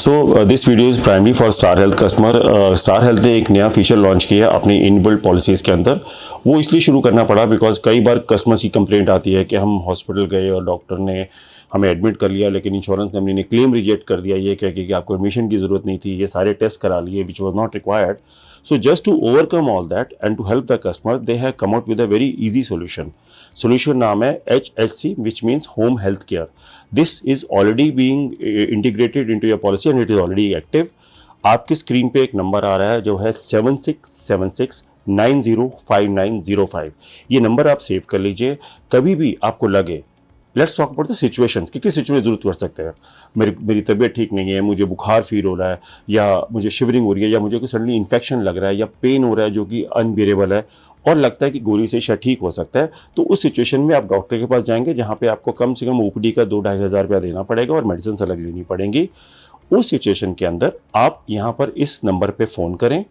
So this video is primary for star health customer. Star health ने एक नया feature launch किया है अपनी इनबिल्ट पॉलिसीज़ के अंदर। वो इसलिए शुरू करना पड़ा बिकॉज कई बार कस्टमर्स की कंप्लेंट आती है कि हम हॉस्पिटल गए और डॉक्टर ने हमें एडमिट कर लिया, लेकिन इंश्योरेंस कंपनी ने क्लेम रिजेक्ट कर दिया ये कह के कि आपको एडमिशन की ज़रूरत नहीं थी, ये सारे टेस्ट करा लिए which was not required. So just to overcome all that and to help the customer, they have come out with a very easy solution. Solution नाम है HHC, which means Home Health Care. This is already being integrated into your policy and it is already active. आपकी screen पे एक number आ रहा है जो है 7676905905। ये नंबर आप सेव कर लीजिए। कभी भी आपको लगे, let's talk about the situations कि किस सिचुएशन में जरूरत पड़ सकते हैं। मेरी तबीयत ठीक नहीं है, मुझे बुखार फील हो रहा है, या मुझे शिवरिंग हो रही है, या मुझे कोई सडनली इन्फेक्शन लग रहा है, या पेन हो रहा है जो कि अनबियरेबल है और लगता है कि गोली से शायद ठीक हो सकता है, तो उस सिचुएशन में आप डॉक्टर के पास जाएंगे जहाँ पे आपको कम से कम ओपीडी का 2-2.5 रुपया देना पड़ेगा और मेडिसिन अलग लेनी पड़ेंगी। उस सिचुएशन के अंदर आप यहाँ पर इस नंबर पर फ़ोन करें।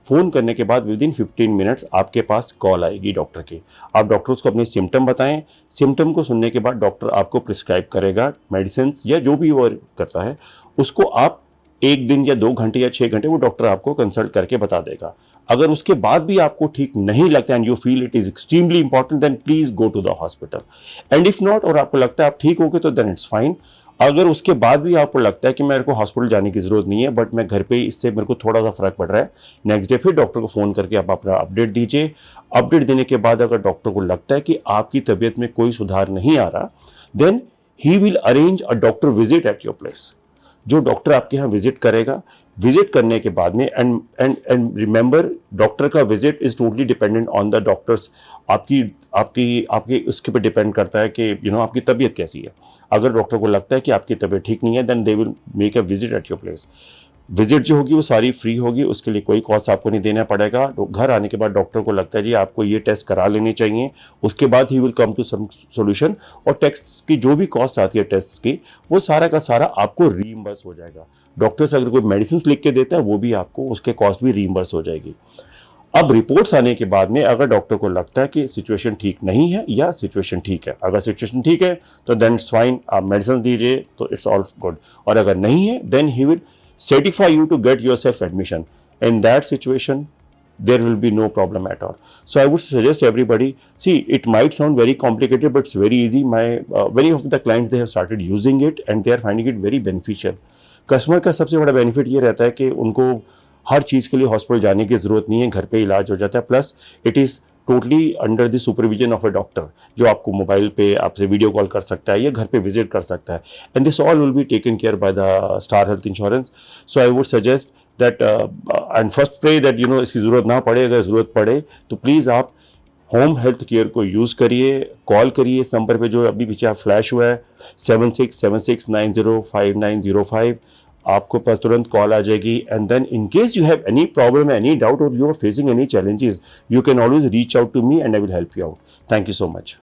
फ़ोन करने के बाद विदिन 15 मिनट्स आपके पास कॉल आएगी डॉक्टर की। आप डॉक्टर को अपने सिम्टम बताएं। सिम्टम को सुनने के बाद डॉक्टर आपको प्रिस्क्राइब करेगा मेडिसिन या जो भी वो करता है, उसको आप 1 दिन या 2 घंटे या 6 घंटे वो डॉक्टर आपको कंसल्ट करके बता देगा। अगर उसके बाद भी आपको ठीक नहीं लगता and you feel it is extremely important, then please go to the hospital. And if not, और आपको लगता है आप ठीक हो गए, तो देन इट्स फाइन। अगर उसके बाद भी आपको लगता है कि मेरे को हॉस्पिटल जाने की ज़रूरत नहीं है, बट मैं घर पे इससे मेरे को थोड़ा सा फ़र्क पड़ रहा है, नेक्स्ट डे फिर डॉक्टर को फ़ोन करके आप अपना अपडेट दीजिए। अपडेट देने के बाद अगर डॉक्टर को लगता है कि आपकी तबीयत में कोई सुधार नहीं आ रहा, then he will arrange a doctor visit at your place. जो डॉक्टर आपके यहाँ विजिट करेगा, विजिट करने के बाद में एंड रिमेंबर, डॉक्टर का visit is totally dependent on the doctors. आपकी आपकी आपके उसके पर डिपेंड करता है कि आपकी तबीयत कैसी है। अगर डॉक्टर को लगता है कि आपकी तबीयत ठीक नहीं है, then they will make a visit at your place. Visit जो होगी वो सारी फ्री होगी, उसके लिए कोई कॉस्ट आपको नहीं देना पड़ेगा। तो घर आने के बाद डॉक्टर को लगता है जी आपको ये टेस्ट करा लेने चाहिए, उसके बाद he will come to some solution. और टेस्ट की जो भी कॉस्ट आती है टेस्ट की, वो सारा का सारा आपको रीइंबर्स हो जाएगा। डॉक्टर से अगर कोई मेडिसिन लिख के देता है, वो भी आपको उसके कॉस्ट भी रीइंबर्स हो जाएगी। अब रिपोर्ट्स आने के बाद में अगर डॉक्टर को लगता है कि सिचुएशन ठीक नहीं है या सिचुएशन ठीक है, अगर सिचुएशन ठीक है तो देन इट्स फाइन, आप मेडिसिन दीजिए तो इट्स ऑल गुड। और अगर नहीं है, then he will certify you to get yourself admission. In that situation, there will be no problem at all. So I would suggest everybody, see, it might sound very complicated, but it's very easy. Many of the clients, they have started using it and they are finding it very beneficial. Customer का सबसे बड़ा benefit ये रहता है कि उनको हर चीज़ के लिए हॉस्पिटल जाने की ज़रूरत नहीं है, घर पे इलाज हो जाता है। Plus it is totally under the supervision of a doctor, जो आपको मोबाइल पे आपसे वीडियो कॉल कर सकता है या घर पे विजिट कर सकता है। And this all will be taken care by the star health insurance. So I would suggest that and first pray that इसकी ज़रूरत ना पड़े। अगर ज़रूरत पड़े तो प्लीज़ आप होम हेल्थ केयर को यूज़ करिए, कॉल करिए इस नंबर पे जो अभी पीछे फ्लैश हुआ है 7676905905। आपको पर तुरंत कॉल आ जाएगी। And then in case you have any problem, any doubt और you are facing any challenges, you can always reach out to me and I will help you out. Thank you so much.